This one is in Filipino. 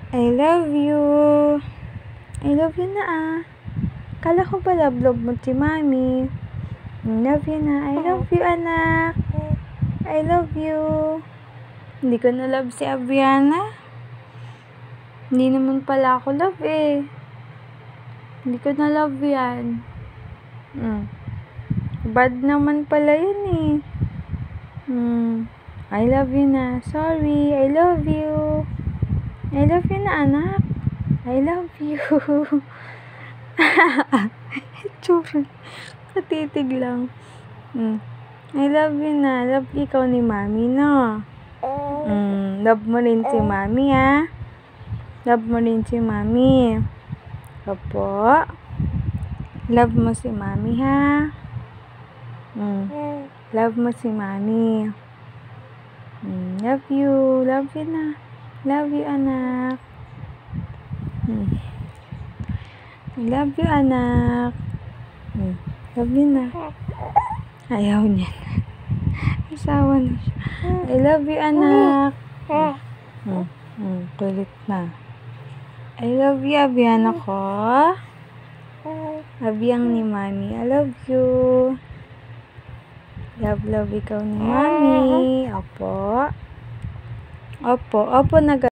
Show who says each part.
Speaker 1: I love you. I love you na Kala ko ba love mo si mami. I love you na. I love you, anak. I love you. Hindi ko na love si Abriana. Hindi naman pala ako love Hindi ko na love yan. Bad naman pala yun I love you na. Sorry. I love you. I love you na, anak. I love you. Tsura. Katitig lang. I love you na. Love ikaw ni mami, no? Love mo rin si mami, Love mo rin si mami. Opo. Love mo si mami, ha? Love mo si mami. Love you. Love you na. Love you, anak. Love you, anak. Love you na. Ayaw niya. Asawa na siya. I love you, anak. Kulit na. I love you, Abiana ko. Abiyang ni mami. I love you. Love ikaw ni mami. Opo. Opo,